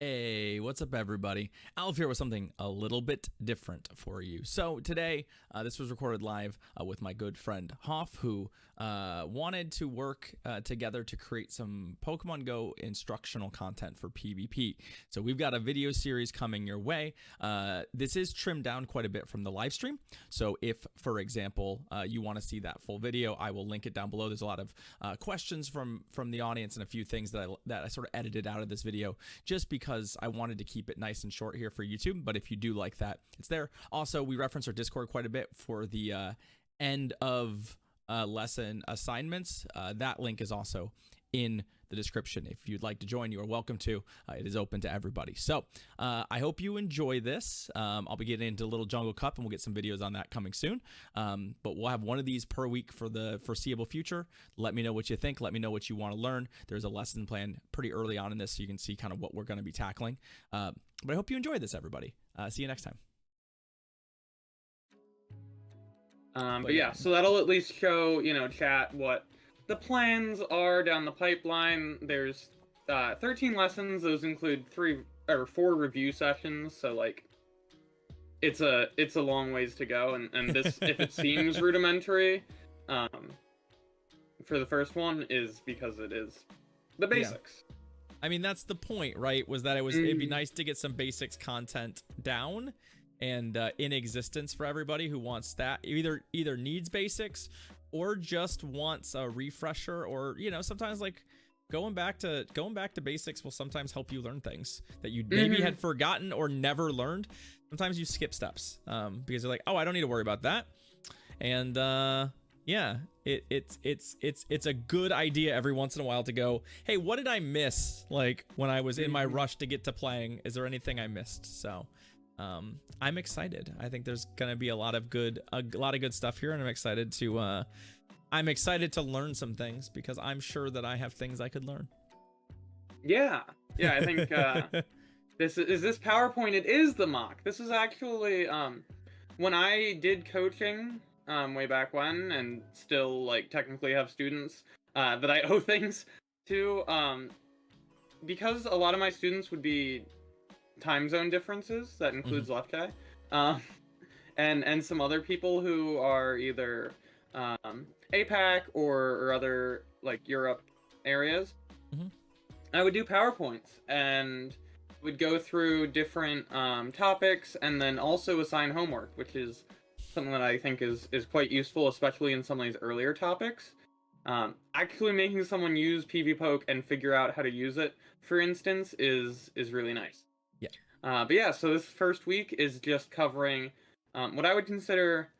Hey, what's up, everybody? Alf here with something a little bit different for you. So today, this was recorded live with my good friend Hoff, who wanted to work together to create some Pokemon Go instructional content for PvP. So we've got a video series coming your way. This is trimmed down quite a bit from the live stream. So if, for example, you want to see that full video, I will link it down below. There's a lot of questions from the audience and a few things that I sort of edited out of this video just because I wanted to keep it nice and short here for YouTube. But if you do like that, it's there. Also, we reference our Discord quite a bit for the end of lesson assignments. That link is also in the description. If you'd like to join, you are welcome to. It is open to everybody. So I hope you enjoy this. I'll be getting into Little Jungle Cup, and we'll get some videos on that coming soon. But we'll have one of these per week for the foreseeable future. Let me know what you think. Let me know what you want to learn. There's a lesson plan pretty early on in this, so you can see kind of what we're going to be tackling. But I hope you enjoy this, everybody. See you next time. But yeah, so that'll at least show, chat what the plans are down the pipeline. There's 13 lessons. Those include 3 or 4 review sessions. So like, it's a long ways to go. And this, if it seems rudimentary, for the first one, is because it is the basics. Yeah. I mean, that's the point, right? Was that it'd be nice to get some basics content down and in existence for everybody who wants that, either needs basics or just wants a refresher, or sometimes like going back to basics will sometimes help you learn things that you maybe had forgotten or never learned. Sometimes you skip steps because you're like, oh, I don't need to worry about that. And yeah, it's a good idea every once in a while to go, hey, what did I miss? Like when I was in my rush to get to playing, is there anything I missed? So I'm excited. I think there's gonna be a lot of good stuff here, and I'm excited to learn some things because I'm sure that I have things I could learn. Yeah, I think this PowerPoint. It is the mock. This is actually when I did coaching way back when, and still like technically have students that I owe things to, because a lot of my students would be time zone differences. That includes Left Eye, and some other people who are either APAC or other like Europe areas. I would do PowerPoints and would go through different topics, and then also assign homework, which is something that I think is quite useful, especially in some of these earlier topics. Actually making someone use PVPoke and figure out how to use it, for instance, is really nice. Yeah. But yeah, so this first week is just covering what I would consider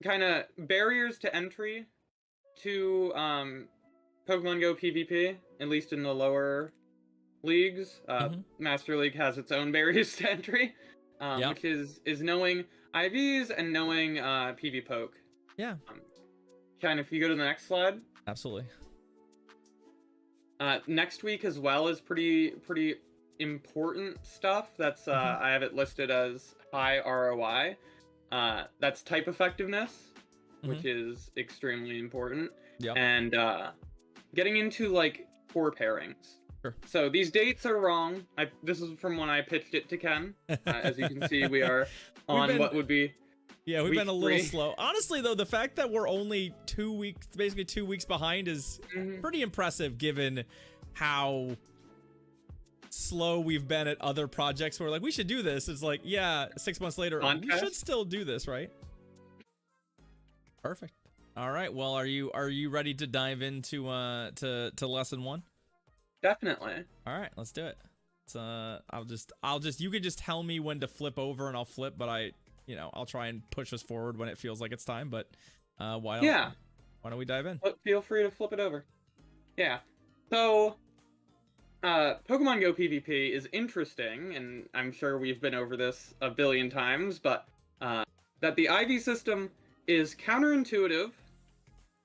kind of barriers to entry to Pokemon Go PvP, at least in the lower leagues. Master League has its own barriers to entry, which is knowing IVs and knowing PVPoke. Yeah. Kind of, if you go to the next slide. Absolutely. Next week as well is pretty important stuff. That's I have it listed as high ROI. That's type effectiveness, which is extremely important. And getting into like core pairings. Sure. So these dates are wrong. This is from when I pitched it to Ken. As you can see, we are on what would be. Yeah, we've been a little slow. Honestly, though, the fact that we're only 2 weeks, basically 2 weeks behind, is pretty impressive given how slow we've been at other projects where like we should do this. It's like, yeah, 6 months later, we should still do this, right? Perfect. All right. Well, are you ready to dive into to lesson 1? Definitely. All right, let's do it. I'll just you could just tell me when to flip over and I'll flip, but I'll try and push us forward when it feels like it's time. But why don't we dive in? Feel free to flip it over. Yeah. So Pokemon Go PvP is interesting, and I'm sure we've been over this a billion times, but that the IV system is counterintuitive,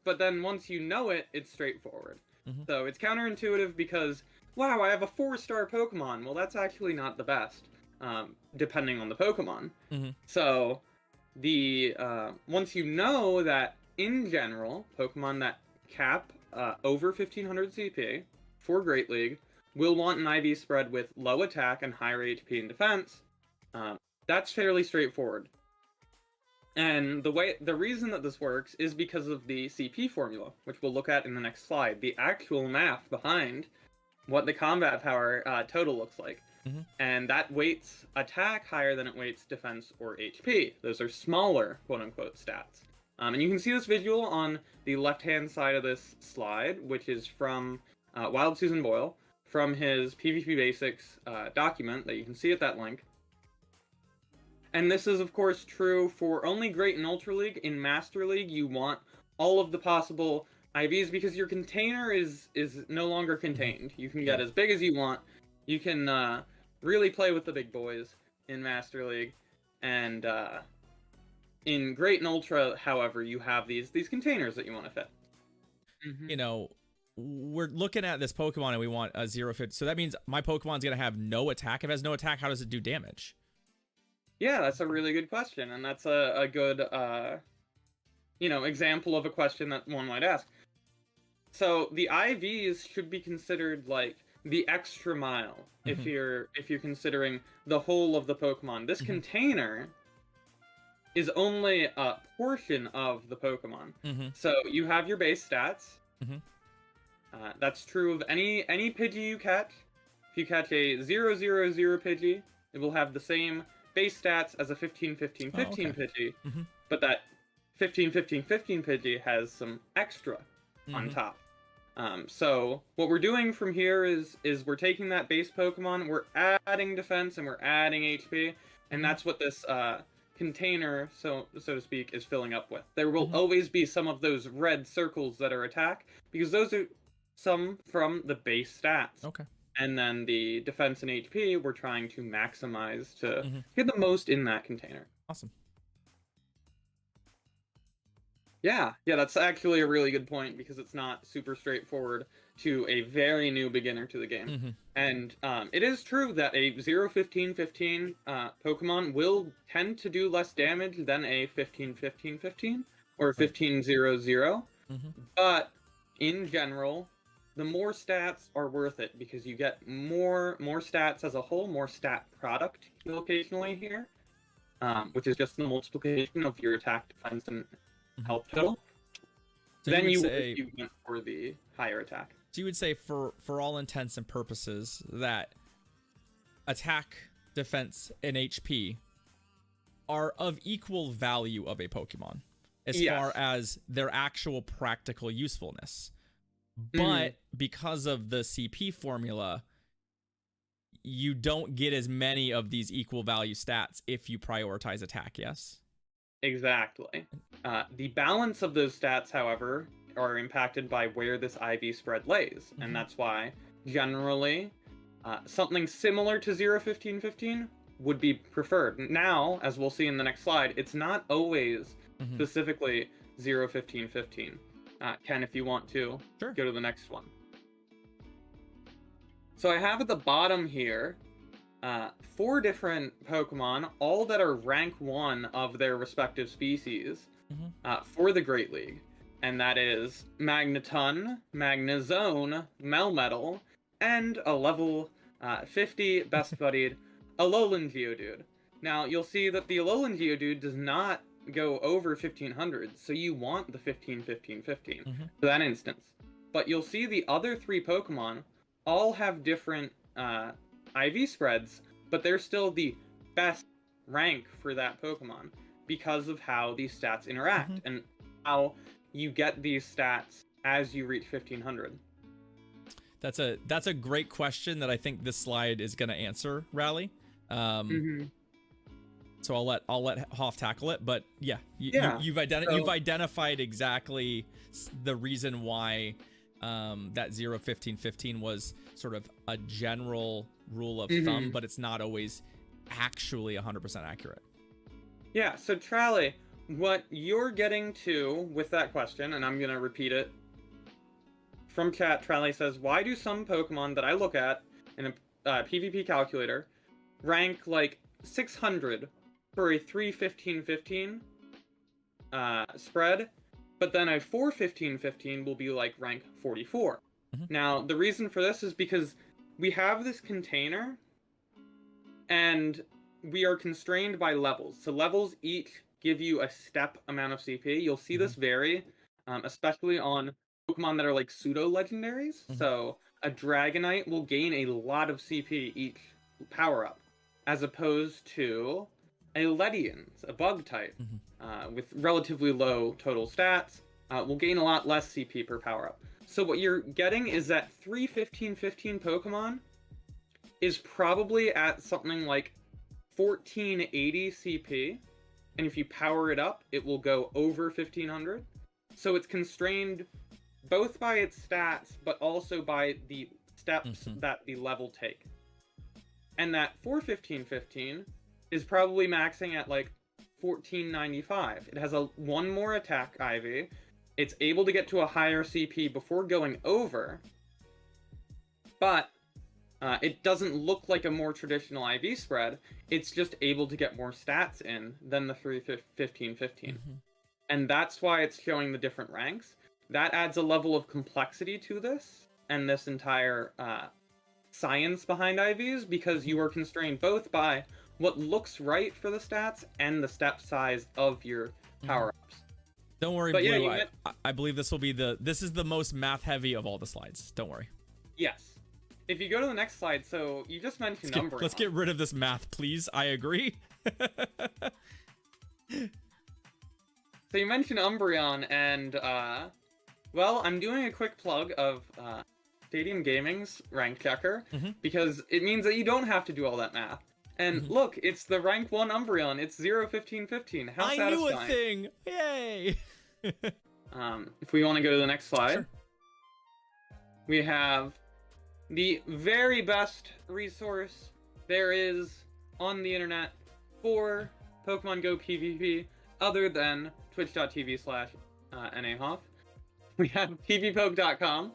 but then once you know it, it's straightforward. So it's counterintuitive because, wow, I have a 4-star Pokemon. Well, that's actually not the best, depending on the Pokemon. So the once you know that, in general, Pokemon that cap over 1500 CP for Great League will want an IV spread with low attack and higher HP and defense. That's fairly straightforward. And the reason that this works is because of the CP formula, which we'll look at in the next slide. The actual math behind what the combat power total looks like. Mm-hmm. And that weights attack higher than it weights defense or HP. Those are smaller, quote-unquote, stats. And you can see this visual on the left-hand side of this slide, which is from Wild Susan Boyle, from his PvP Basics document that you can see at that link. And this is, of course, true for only Great and Ultra League. In Master League, you want all of the possible IVs because your container is no longer contained. You can get as big as you want. You can really play with the big boys in Master League. And in Great and Ultra, however, you have these containers that you want to fit. You know, we're looking at this Pokemon and we want a 0-50. So that means my Pokemon's going to have no attack. If it has no attack, how does it do damage? Yeah, that's a really good question, and that's a good, example of a question that one might ask. So the IVs should be considered like the extra mile if you're considering the whole of the Pokemon. This container is only a portion of the Pokemon. So you have your base stats. That's true of any Pidgey you catch. If you catch a 0-0-0 Pidgey, it will have the same base stats as a 15-15-15 Pidgey, but that 15-15-15 Pidgey has some extra on top. So what we're doing from here is we're taking that base Pokemon, we're adding defense, and we're adding HP, and that's what this container, so to speak, is filling up with. There will always be some of those red circles that are attack, because those are some from the base stats. Okay. And then the defense and HP, we're trying to maximize to get the most in that container. Awesome. Yeah, that's actually a really good point, because it's not super straightforward to a very new beginner to the game. And it is true that a 0-15-15 Pokemon will tend to do less damage than a 15-15-15 or 15-0-0. But in general, the more stats are worth it, because you get more stats as a whole, more stat product you'll occasionally hear, which is just the multiplication of your attack, defense, and health total. So then you went for the higher attack. So you would say, for all intents and purposes, that attack, defense, and HP are of equal value of a Pokemon as far as their actual practical usefulness. But because of the CP formula, you don't get as many of these equal value stats if you prioritize attack, yes? Exactly. The balance of those stats, however, are impacted by where this IV spread lays. And that's why, generally, something similar to 0-15-15 would be preferred. Now, as we'll see in the next slide, it's not always specifically 0-15-15. Ken, if you want to, go to the next one. So I have at the bottom here 4 different Pokemon, all that are rank 1 of their respective species for the Great League. And that is Magneton, Magnezone, Melmetal, and a level 50 best-buddied Alolan Geodude. Now, you'll see that the Alolan Geodude does not go over 1500, so you want the 15-15-15 for that instance. But you'll see the other 3 Pokemon all have different IV spreads, but they're still the best rank for that Pokemon because of how these stats interact and how you get these stats as you reach 1500. That's a great question that I think this slide is going to answer, Rally. So I'll let Hoff tackle it, but you've identified exactly the reason why that 0-15-15 was sort of a general rule of thumb, but it's not always actually 100% accurate. Yeah, so Trally, what you're getting to with that question, and I'm going to repeat it from chat, Trally says, why do some Pokemon that I look at in a PvP calculator rank like 600 for a 3-15-15 spread, but then a 4-15-15 will be like rank 44. Now, the reason for this is because we have this container, and we are constrained by levels. So levels each give you a step amount of CP. You'll see this vary, especially on Pokemon that are like pseudo-legendaries. So a Dragonite will gain a lot of CP each power-up, as opposed to a Ledian, a bug type, with relatively low total stats, will gain a lot less CP per power-up. So what you're getting is that 3-15-15 Pokemon is probably at something like 1480 CP, and if you power it up, it will go over 1500. So it's constrained both by its stats, but also by the steps that the level take. And that 4-15-15 is probably maxing at like 1495. It has one more attack IV. It's able to get to a higher CP before going over, but it doesn't look like a more traditional IV spread. It's just able to get more stats in than the 3-15-15. And that's why it's showing the different ranks. That adds a level of complexity to this and this entire science behind IVs, because you are constrained both by what looks right for the stats and the step size of your power-ups. Don't worry, but Blue. yeah, I believe this will be this is the most math heavy of all the slides. Don't worry. Yes. If you go to the next slide, so you just mentioned Umbreon. Let's get rid of this math, please. I agree. So you mentioned Umbreon, and well, I'm doing a quick plug of Stadium Gaming's rank checker, because it means that you don't have to do all that math. And look, it's the rank 1 Umbreon. It's 0-15-15. How satisfying. I knew a thing. Yay. If we want to go to the next slide, sure. We have the very best resource there is on the internet for Pokemon GO PVP, other than twitch.tv/NAHoff. We have PVPoke.com,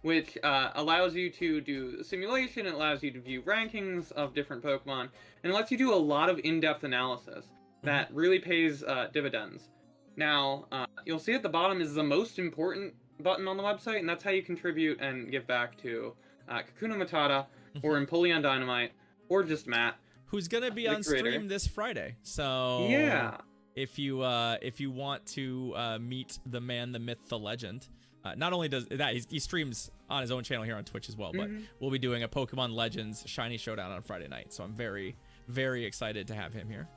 which allows you to do simulation, it allows you to view rankings of different Pokemon, and it lets you do a lot of in-depth analysis that really pays dividends. Now, you'll see at the bottom is the most important button on the website, and that's how you contribute and give back to Kakuna Matata, or Empoleon Dynamite, or just Matt, who's gonna be on stream this Friday. So yeah, if you want to meet the man, the myth, the legend, not only does that, he streams on his own channel here on Twitch as well, but we'll be doing a Pokemon Legends Shiny Showdown on Friday night. So I'm very, very excited to have him here.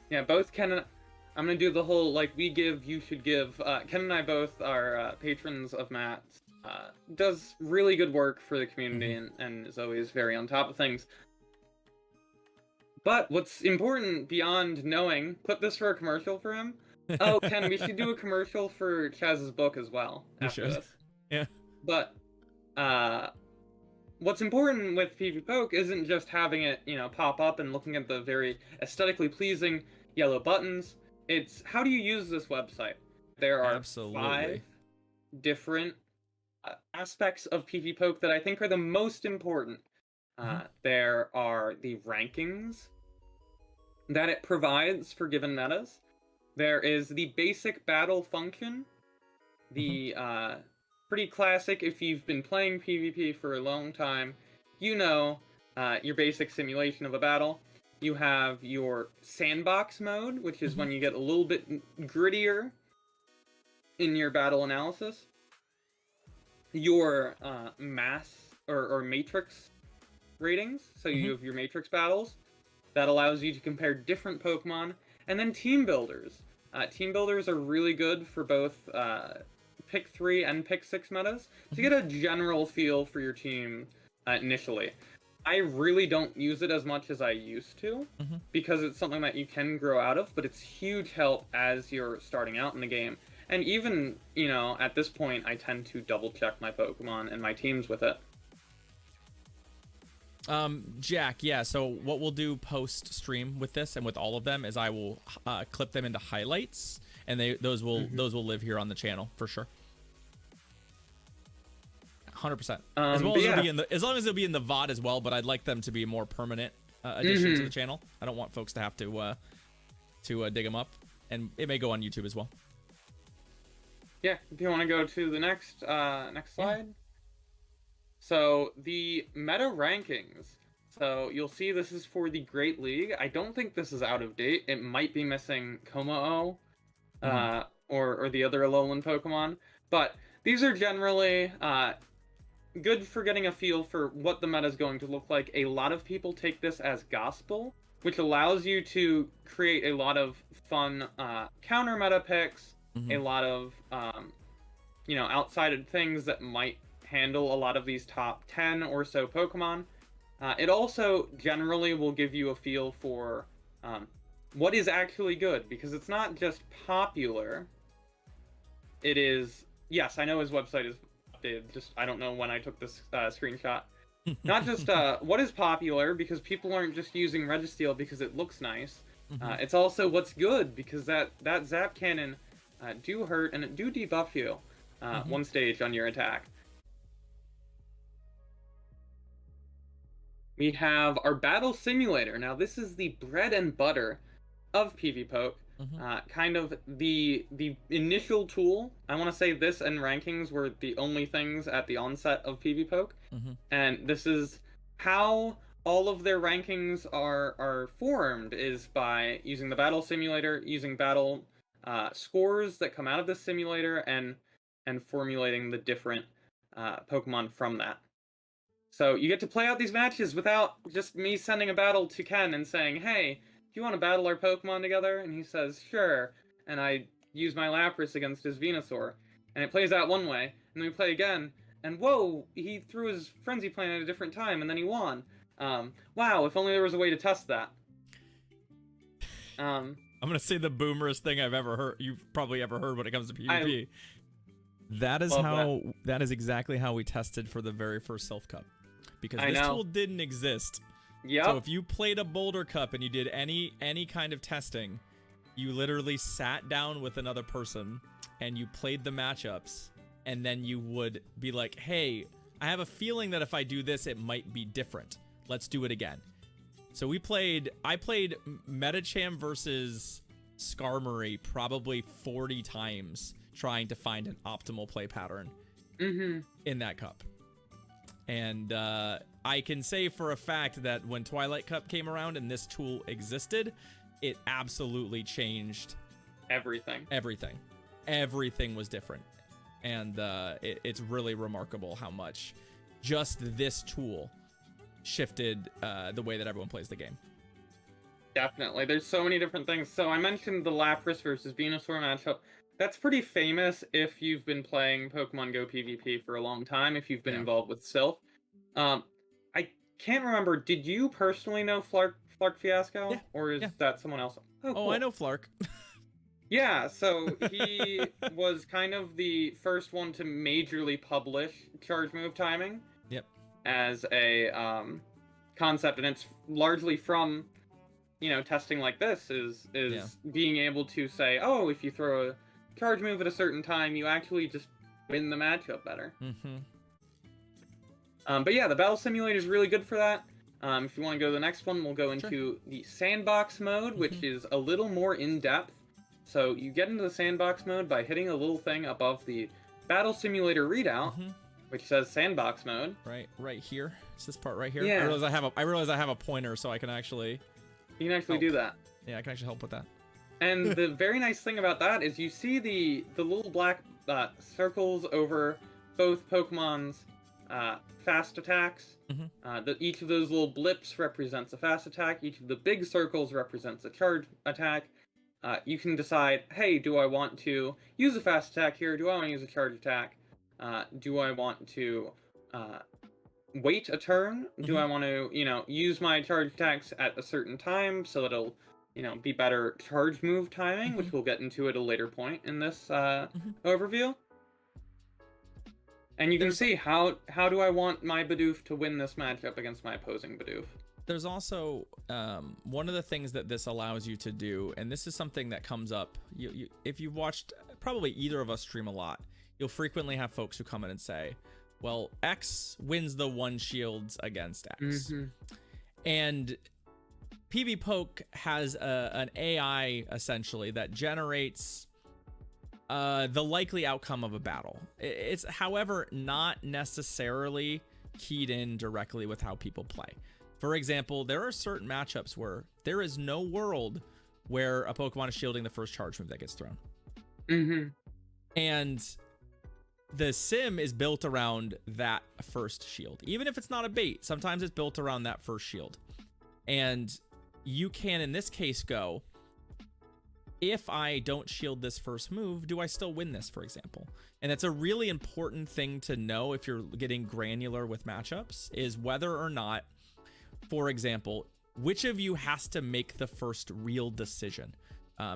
Yeah, both Ken and I'm gonna do the whole like we give, you should give. Ken and I both are patrons of Matt. Does really good work for the community and is always very on top of things. But what's important beyond knowing, clip this for a commercial for him. Oh, Ken, we should do a commercial for Chaz's book as well after this. Yeah. But what's important with PVPoke isn't just having it, pop up and looking at the very aesthetically pleasing yellow buttons. It's how do you use this website? There are 5 different aspects of PVPoke that I think are the most important. There are the rankings that it provides for given metas. There is the basic battle function, the pretty classic, if you've been playing PvP for a long time, your basic simulation of a battle. You have your sandbox mode, which is when you get a little bit grittier in your battle analysis. Your mass or matrix ratings, so you have your matrix battles. That allows you to compare different Pokemon. And then team builders. Team builders are really good for both pick 3 and pick 6 metas to get a general feel for your team initially. I really don't use it as much as I used to, because it's something that you can grow out of, but it's huge help as you're starting out in the game. And even, at this point, I tend to double check my Pokemon and my teams with it. Jack, yeah, so what we'll do post stream with this and with all of them is I will clip them into highlights, and those will live here on the channel for sure. 100%. As long as they'll be in the VOD as well, but I'd like them to be more permanent addition to the channel. I don't want folks to have to dig them up, and it may go on YouTube as well. Yeah, if you want to go to the next slide. So the meta rankings. So you'll see this is for the Great League. I don't think this is out of date. It might be missing Komao, or the other Alolan Pokemon. But these are generally good for getting a feel for what the meta is going to look like. A lot of people take this as gospel, which allows you to create a lot of fun counter meta picks, a lot of outside things that might handle a lot of these top 10 or so Pokemon. It also generally will give you a feel for what is actually good, because it's not just popular. It is, yes, I know his website is updated, just I don't know when I took this screenshot. Not just what is popular, because people aren't just using Registeel because it looks nice. It's also what's good, because that Zap Cannon do hurt, and it do debuff you one stage on your attack. We have our Battle Simulator. Now, this is the bread and butter of PVPoke. Kind of the initial tool. I want to say this and rankings were the only things at the onset of PVPoke. And this is how all of their rankings are formed, is by using the Battle Simulator, using battle scores that come out of the simulator, and formulating the different Pokemon from that. So you get to play out these matches without just me sending a battle to Ken and saying, hey, do you want to battle our Pokemon together? And he says, sure. And I use my Lapras against his Venusaur. And it plays out one way. And then we play again. And whoa, he threw his Frenzy Plant at a different time, and then he won. Wow, if only there was a way to test that. I'm going to say the boomerest thing I've ever heard, you've probably ever heard when it comes to PvP. That is exactly how we tested for the very first Self Cup. Because this tool didn't exist. So if you played a Boulder Cup and you did any kind of testing, you literally sat down with another person and you played the matchups, and then you would be like, hey, I have a feeling that if I do this, it might be different. Let's do it again. So I played Metacham versus Skarmory probably 40 times trying to find an optimal play pattern in that cup. And I can say for a fact that when Twilight Cup came around and this tool existed, it absolutely changed everything. Everything was different. And it's really remarkable how much just this tool shifted the way that everyone plays the game. Definitely. There's so many different things. So I mentioned the Lapras versus Venusaur matchup. That's pretty famous if you've been playing Pokemon GO PvP for a long time, if you've been involved with Sylph. I can't remember, did you personally know Flark Fiasco? Yeah. Or is that someone else? Oh, cool. I know Flark. Yeah, so he was kind of the first one to majorly publish charge move timing. As a concept, and it's largely from, testing like this, is being able to say, oh, if you throw a charge move at a certain time, you actually just win the matchup better. But yeah, the Battle Simulator is really good for that. If you want to go to the next one, we'll go into the Sandbox mode, which is a little more in-depth. So you get into the Sandbox mode by hitting a little thing above the Battle Simulator readout, which says Sandbox mode. Right here. It's this part right here. Yeah. I realize I have a pointer, so I can actually... You can actually do that. Yeah, I can actually help with that. And the very nice thing about that is you see the little black circles over both Pokemon's fast attacks. Each of those little blips represents a fast attack. Each of the big circles represents a charge attack. You can decide, hey, do I want to use a fast attack here? Do I want to use a charge attack? Do I want to wait a turn? Do I want to, use my charge attacks at a certain time so that it'll, be better charge move timing, which we'll get into at a later point in this overview. And you can see how do I want my Bidoof to win this matchup against my opposing Bidoof. There's also one of the things that this allows you to do, and this is something that comes up. If you've watched probably either of us stream a lot, you'll frequently have folks who come in and say, well, X wins the one shields against X. And PVPoke has an AI, essentially, that generates the likely outcome of a battle. It's, however, not necessarily keyed in directly with how people play. For example, there are certain matchups where there is no world where a Pokemon is shielding the first charge move that gets thrown. And the sim is built around that first shield. Even if it's not a bait, sometimes it's built around that first shield. And you can, in this case, go, if I don't shield this first move, do I still win this, for example? And that's a really important thing to know if you're getting granular with matchups, is whether or not, for example, which of you has to make the first real decision.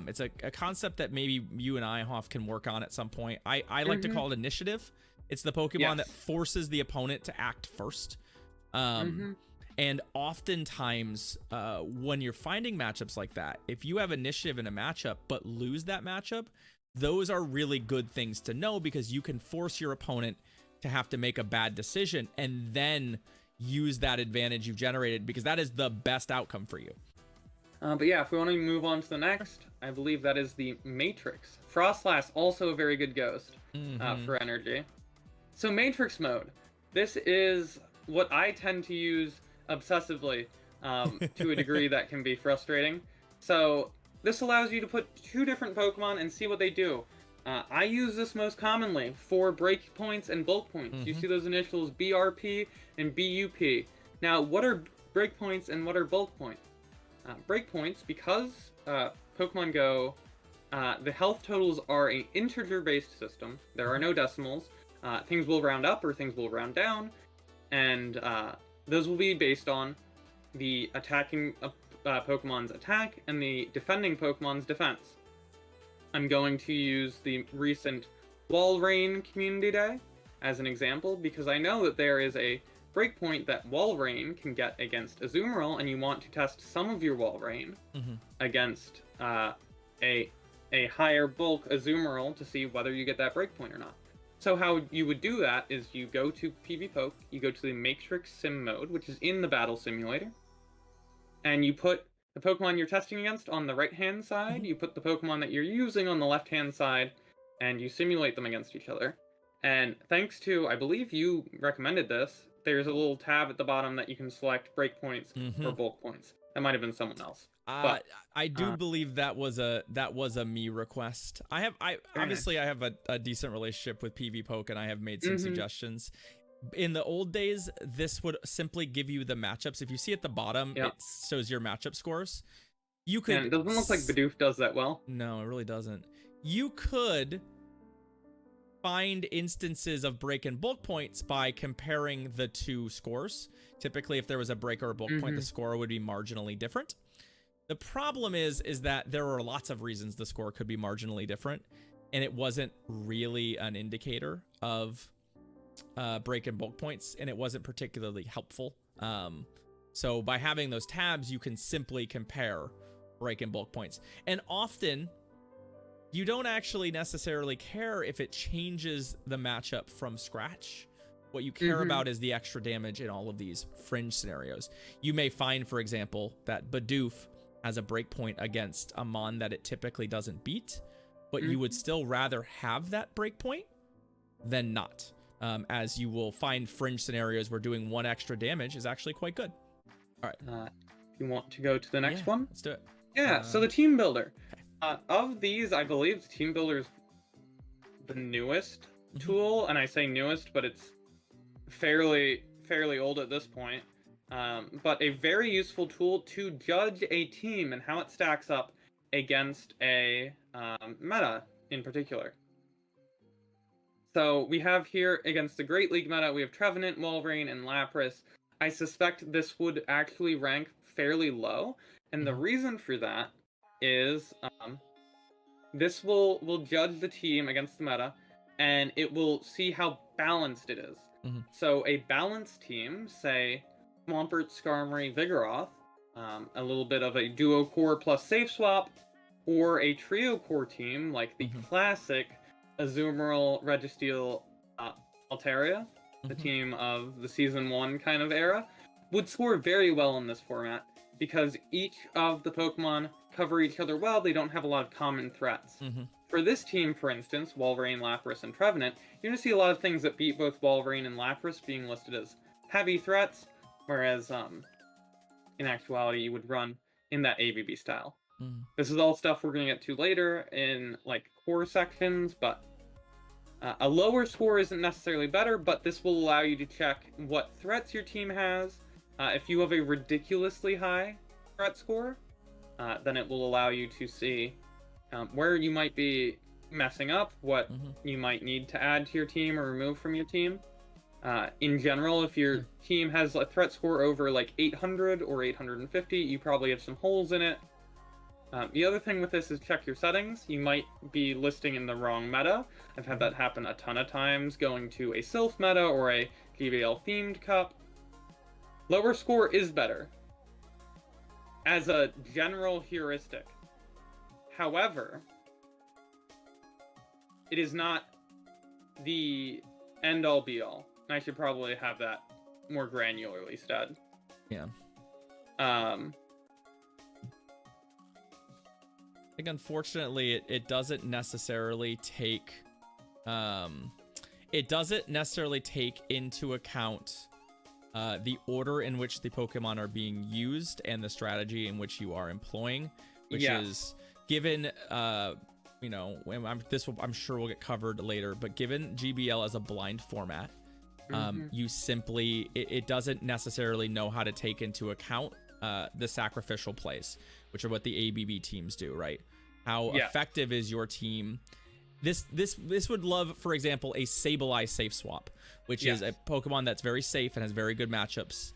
It's a concept that maybe you and I, Hoff, can work on at some point. I like to call it initiative. It's the Pokemon that forces the opponent to act first. And oftentimes, when you're finding matchups like that, if you have initiative in a matchup but lose that matchup, those are really good things to know, because you can force your opponent to have to make a bad decision and then use that advantage you've generated, because that is the best outcome for you. But yeah, if we want to move on to the next, I believe that is the Matrix. Frostlass, also a very good ghost for energy. So Matrix mode. This is what I tend to use obsessively to a degree that can be frustrating. So this allows you to put 2 different Pokemon and see what they do. I use this most commonly for break points and bulk points. You see those initials BRP and BUP. Now, what are break points and what are bulk points? Break points, because Pokemon Go, the health totals are an integer-based system. There are no decimals. Things will round up or things will round down, and those will be based on the attacking Pokemon's attack and the defending Pokemon's defense. I'm going to use the recent Walrein Community Day as an example, because I know that there is a breakpoint that Walrein can get against Azumarill, and you want to test some of your Walrein against a higher bulk Azumarill to see whether you get that breakpoint or not. So how you would do that is you go to PVPoke, you go to the Matrix Sim mode, which is in the Battle Simulator, and you put the Pokemon you're testing against on the right-hand side, you put the Pokemon that you're using on the left-hand side, and you simulate them against each other. And thanks to, I believe you recommended this, there's a little tab at the bottom that you can select breakpoints or bulk points. That might have been someone else. But I do believe that was a me request. I obviously I have a decent relationship with PVPoke, and I have made some suggestions. In the old days, this would simply give you the matchups. If you see at the bottom, it shows your matchup scores. You could. And it doesn't look like Bidoof does that well. No, it really doesn't. You could find instances of break and bulk points by comparing the 2 scores. Typically, if there was a break or a bulk point, the score would be marginally different. The problem is that there are lots of reasons the score could be marginally different, and it wasn't really an indicator of break and bulk points, and it wasn't particularly helpful. So by having those tabs, you can simply compare break and bulk points. And often, you don't actually necessarily care if it changes the matchup from scratch. What you care about is the extra damage in all of these fringe scenarios. You may find, for example, that Bidoof has a breakpoint against a Mon that it typically doesn't beat, but you would still rather have that breakpoint than not, as you will find fringe scenarios where doing 1 extra damage is actually quite good. All right. You want to go to the next one? Let's do it. Yeah, so the Team Builder. Of these, I believe the Team Builder is the newest tool, and I say newest, but it's fairly old at this point. But a very useful tool to judge a team and how it stacks up against a meta in particular. So we have here, against the Great League meta, we have Trevenant, Walrein, and Lapras. I suspect this would actually rank fairly low, and the reason for that is this will judge the team against the meta, and it will see how balanced it is. So a balanced team, say Swampert, Skarmory, Vigoroth, a little bit of a duo core plus safe swap, or a trio core team like the classic Azumarill, Registeel, Altaria, the team of the Season 1 kind of era, would score very well in this format, because each of the Pokemon cover each other well. They don't have a lot of common threats. For this team, for instance, Walrein, Lapras, and Trevenant, you're going to see a lot of things that beat both Walrein and Lapras being listed as heavy threats, whereas in actuality you would run in that AVB style. This is all stuff we're going to get to later in like core sections, but a lower score isn't necessarily better, but this will allow you to check what threats your team has. If you have a ridiculously high threat score, then it will allow you to see where you might be messing up, what you might need to add to your team or remove from your team. In general, if your team has a threat score over like 800 or 850, you probably have some holes in it. The other thing with this is check your settings. You might be listing in the wrong meta. I've had that happen a ton of times, going to a Sylph meta or a GBL themed cup. Lower score is better as a general heuristic. However, it is not the end-all be-all. And I should probably have that more granularly said. Yeah. I think unfortunately it doesn't necessarily take into account the order in which the Pokemon are being used and the strategy in which you are employing, which is given you know, I'm sure will get covered later, but given GBL as a blind format, you simply it doesn't necessarily know how to take into account the sacrificial plays, which are what the ABB teams do, right? How effective is your team? This would love, for example, a Sableye safe swap, which is a Pokemon that's very safe and has very good matchups,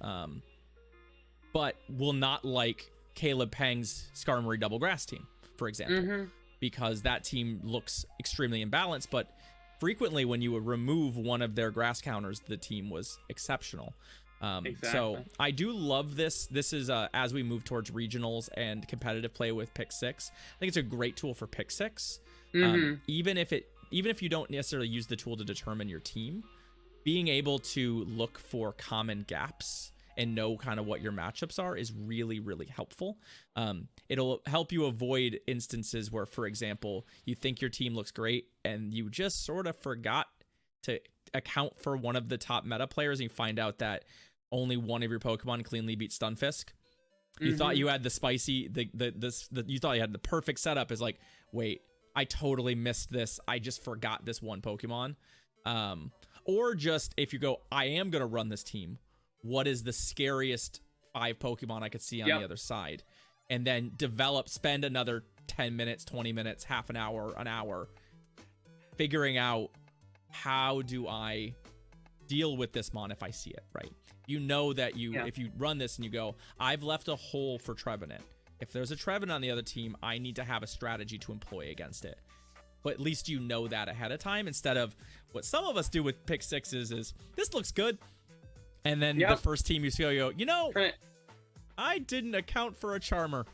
but will not like Caleb Pang's Skarmory Double Grass team, for example, because that team looks extremely imbalanced, but frequently when you would remove one of their grass counters, the team was exceptional. So I do love this. This is as we move towards regionals and competitive play with Pick 6. I think it's a great tool for Pick 6. Even if you don't necessarily use the tool to determine your team, being able to look for common gaps and know kind of what your matchups are is really, really helpful. It'll help you avoid instances where, for example, you think your team looks great and you just sort of forgot to account for one of the top meta players, and you find out that only one of your Pokemon cleanly beat Stunfisk. You thought you had the spicy, you thought you had the perfect setup. Is like, wait, I totally missed this. I just forgot this one Pokemon. Or just if you go, I am gonna run this team. What is the scariest 5 Pokemon I could see on the other side? And then spend another 10 minutes, 20 minutes, half an hour, figuring out how do I deal with this mon if I see it, right? You know that if you run this and you go, I've left a hole for Trevenant. If there's a Trevenant on the other team, I need to have a strategy to employ against it. But at least you know that ahead of time, instead of what some of us do with Pick 6s is this looks good. And then the first team you see, you know, I didn't account for a Charmer.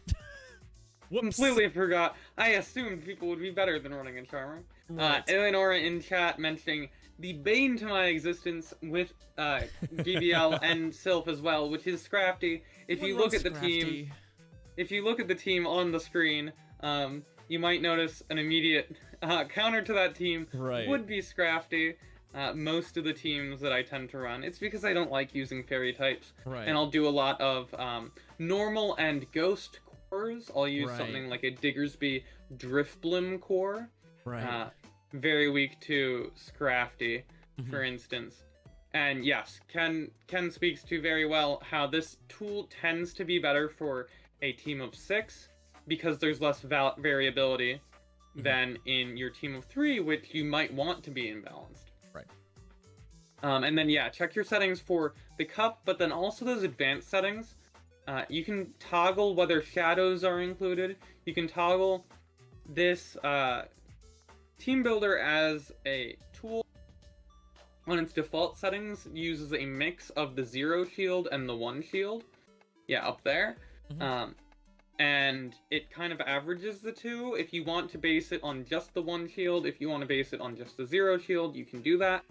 Completely forgot. I assumed people would be better than running a Charmer. Right. Eleonora in chat mentioning the bane to my existence with GBL and Sylph as well, which is Scrafty. If you look at the team on the screen, you might notice an immediate counter to that team would be Scrafty. Most of the teams that I tend to run, it's because I don't like using fairy types, and I'll do a lot of normal and ghost cores. I'll use something like a Diggersby Driftblim core, very weak to Scrafty, for instance. And yes, Ken speaks to very well how this tool tends to be better for a team of 6 because there's less variability than in your team of 3, which you might want to be imbalanced. And then, check your settings for the cup, but then also those advanced settings. You can toggle whether shadows are included. You can toggle this team builder as a tool. On its default settings, uses a mix of the 0 shield and the 1 shield. Yeah, up there. And it kind of averages the two. If you want to base it on just the 1 shield, if you want to base it on just the 0 shield, you can do that.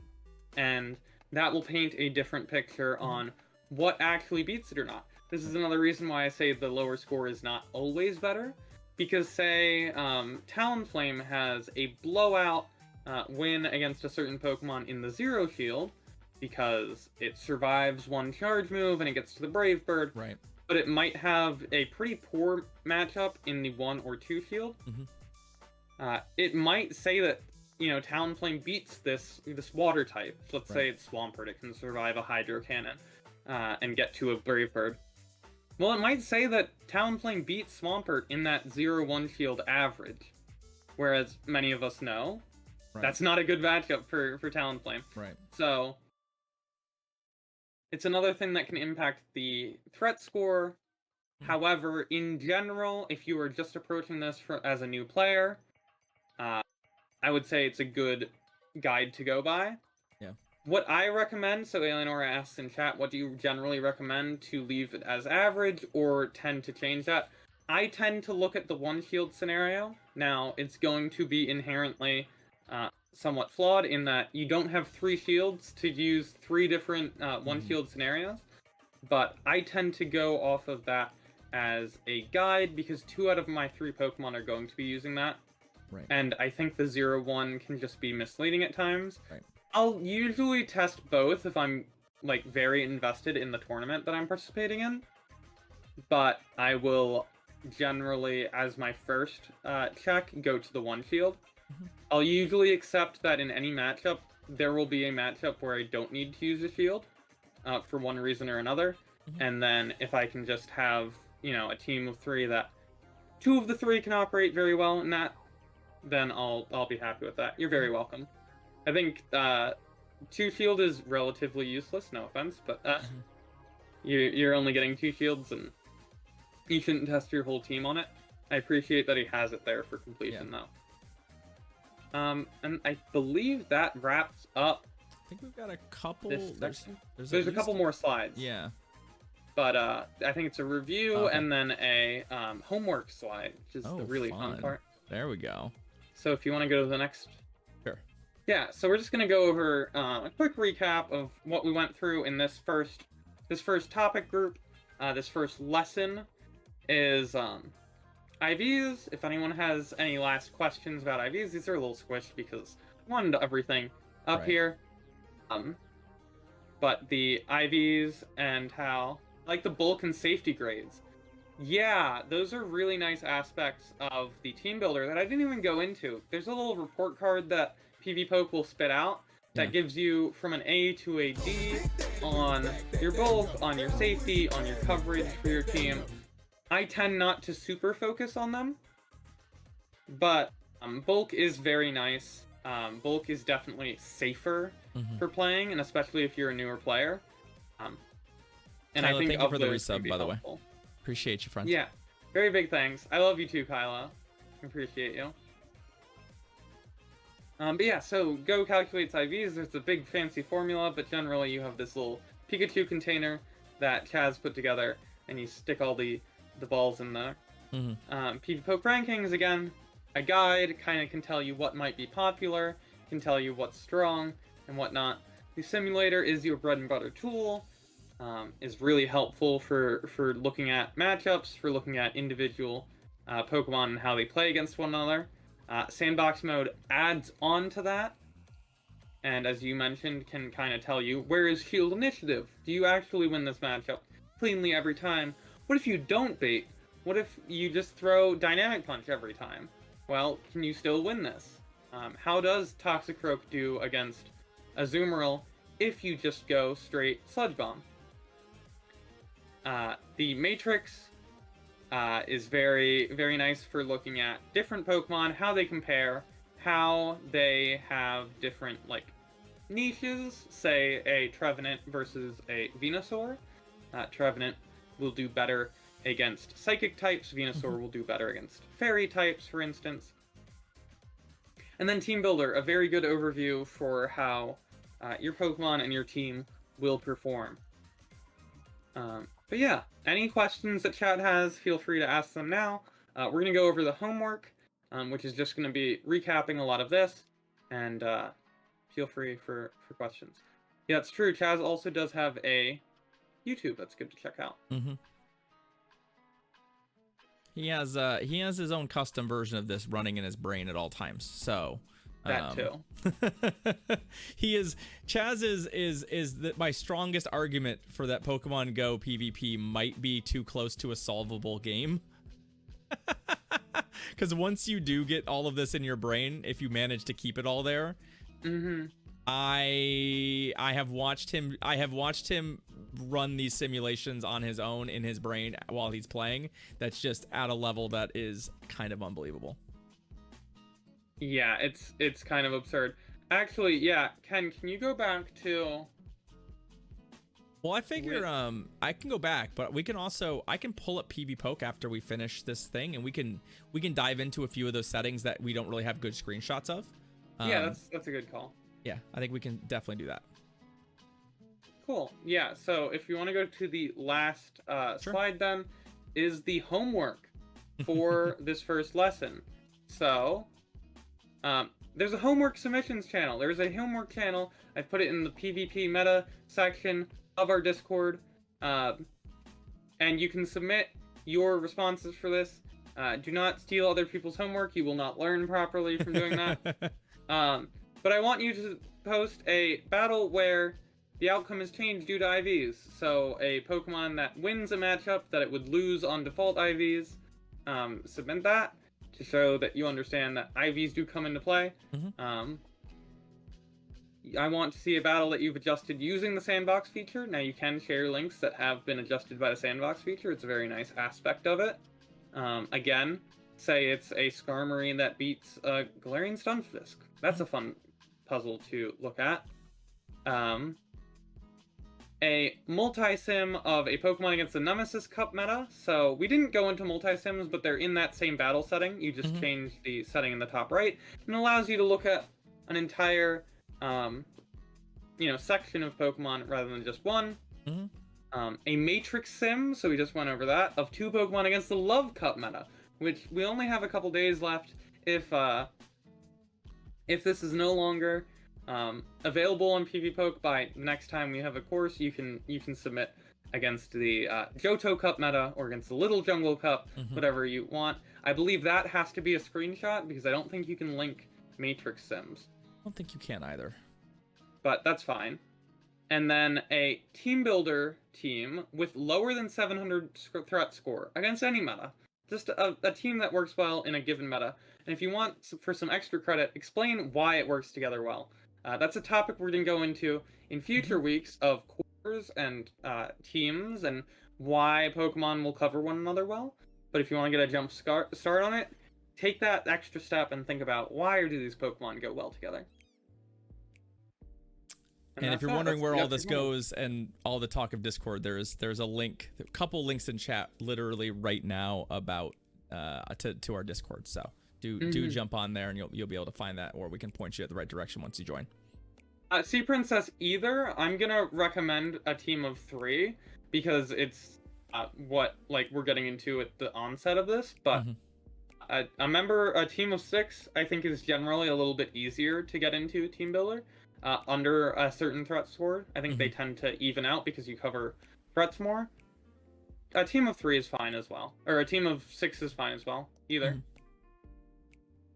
And that will paint a different picture on what actually beats it or not. This is another reason why I say the lower score is not always better. Because say Talonflame has a blowout win against a certain Pokemon in the 0 shield, because it survives one charge move and it gets to the Brave Bird. Right. But it might have a pretty poor matchup in the 1 or 2 field. It might say that, you know, Talonflame beats this water type. So let's say it's Swampert. It can survive a Hydro Cannon and get to a Brave Bird. Well, it might say that Talonflame beats Swampert in that 0-1 field average. Whereas many of us know that's not a good matchup for Talonflame. Right. So it's another thing that can impact the threat score. However, in general, if you are just approaching this as a new player, I would say it's a good guide to go by. Yeah. What I recommend, so Eleanor asks in chat, what do you generally recommend to leave it as average or tend to change that? I tend to look at the 1 shield scenario. Now, it's going to be inherently somewhat flawed in that you don't have 3 shields to use 3 different 1 shield scenarios. But I tend to go off of that as a guide because 2 out of my 3 Pokemon are going to be using that. Right. And I think the 0-1 can just be misleading at times. Right. I'll usually test both if I'm like very invested in the tournament that I'm participating in. But I will generally, as my first check, go to the 1 shield. I'll usually accept that in any matchup, there will be a matchup where I don't need to use a shield for one reason or another. And then if I can just have, you know, a team of 3 that 2 of the 3 can operate very well in that, then I'll be happy with that. You're very welcome. I think 2 shield is relatively useless, no offense, but you're only getting 2 shields and you shouldn't test your whole team on it. I appreciate that he has it there for completion though. And I believe that wraps up. I think we've got a couple. There's a couple more slides. Yeah. But I think it's a review and then a homework slide, which is the really fun part. There we go. So if you want to go to the next. Sure. Yeah, so we're just going to go over a quick recap of what we went through in this first topic group. This first lesson is IVs. If anyone has any last questions about IVs, these are a little squished because I wanted everything up here. But the IVs and how, like the bulk and safety grades. Yeah, those are really nice aspects of the team builder that I didn't even go into. There's a little report card that PVPoke will spit out that gives you from an A to a D on your bulk, on your safety, on your coverage for your team. I tend not to super focus on them, but bulk is very nice. Bulk is definitely safer for playing, and especially if you're a newer player. And Kyla, I think thank you for the resub, by the way. Appreciate you, friend. Yeah, very big thanks. I love you too, Kyla. Appreciate you. But yeah, so Go calculates IVs. There's a big fancy formula, but generally you have this little Pikachu container that Chaz put together, and you stick all the balls in there. PVPoke rankings, again, a guide, kind of can tell you what might be popular, can tell you what's strong and whatnot. The simulator is your bread and butter tool. Is really helpful for looking at matchups, for looking at individual Pokemon and how they play against one another. Sandbox mode adds on to that, and as you mentioned, can kind of tell you, where is Shield Initiative? Do you actually win this matchup cleanly every time? What if you don't bait? What if you just throw Dynamic Punch every time? Well, can you still win this? How does Toxicroak do against Azumarill if you just go straight Sludge Bomb? The Matrix is very, very nice for looking at different Pokemon, how they compare, how they have different, like, niches. Say, a Trevenant versus a Venusaur. Trevenant will do better against Psychic types, Venusaur will do better against Fairy types, for instance. And then Team Builder, a very good overview for how your Pokemon and your team will perform. But yeah, any questions that chat has, feel free to ask them now. We're going to go over the homework, which is just going to be recapping a lot of this, and feel free for questions. Yeah, it's true. Chaz also does have a YouTube that's good to check out. He has his own custom version of this running in his brain at all times. So That too. He is Chaz my strongest argument for that Pokemon Go PvP might be too close to a solvable game. Because once you do get all of this in your brain, if you manage to keep it all there, I have watched him run these simulations on his own in his brain while he's playing. That's just at a level that is kind of unbelievable. Yeah, it's kind of absurd. Actually, yeah, Ken, can you go back to... Well, I figure I can go back, but we can also I can pull up PVPoke after we finish this thing, and we can dive into a few of those settings that we don't really have good screenshots of. Yeah, that's a good call. Yeah, I think we can definitely do that. Cool. Yeah, so if you want to go to the last Sure. slide, then is the homework for this first lesson. So there's a homework submissions channel. There's a homework channel. I've put it in the PvP meta section of our Discord, and you can submit your responses for this. Do not steal other people's homework. You will not learn properly from doing that. But I want you to post a battle where the outcome is changed due to IVs. So a Pokemon that wins a matchup that it would lose on default IVs. Submit that to show that you understand that IVs do come into play. I want to see a battle that you've adjusted using the Sandbox feature. Now you can share links that have been adjusted by the Sandbox feature. It's a very nice aspect of it. Again, say it's a Skarmory that beats a Galarian Stunfisk. That's a fun puzzle to look at. A multi-sim of a Pokemon against the Nemesis Cup meta. So we didn't go into multi-sims, but they're in that same battle setting. You just change the setting in the top right, and it allows you to look at an entire section of Pokemon rather than just one. A Matrix sim, so we just went over that, of 2 Pokemon against the Love Cup meta, which we only have a couple days left. If this is no longer available on PVPoke by next time we have a course, you can submit against the Johto Cup meta or against the Little Jungle Cup, whatever you want. I believe that has to be a screenshot because I don't think you can link Matrix sims. I don't think you can either. But that's fine. And then a team builder team with lower than 700 threat score against any meta. Just a team that works well in a given meta. And if you want for some extra credit, explain why it works together well. That's a topic we're going to go into in future weeks of cores and teams and why Pokemon will cover one another well. But if you want to get a jump start on it, take that extra step and think about why do these Pokemon go well together. And if you're wondering where all this goes and all the talk of Discord, there's a link, a couple links in chat literally right now about to our Discord. So do jump on there and you'll be able to find that, or we can point you at the right direction once you join. Sea Princess either. I'm gonna recommend a team of 3 because it's what we're getting into at the onset of this. But a team of 6 I think is generally a little bit easier to get into team builder. Under a certain threat score, I think they tend to even out because you cover threats more. A team of 3 is fine as well, or a team of 6 is fine as well. Either.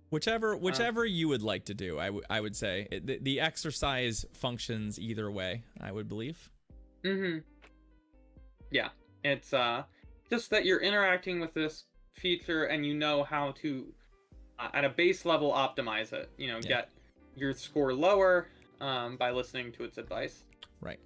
Whichever you would like to do, I would say the exercise functions either way. I would believe. Yeah, it's just that you're interacting with this feature and you know how to, at a base level, optimize it. Get your score lower by listening to its advice. Right.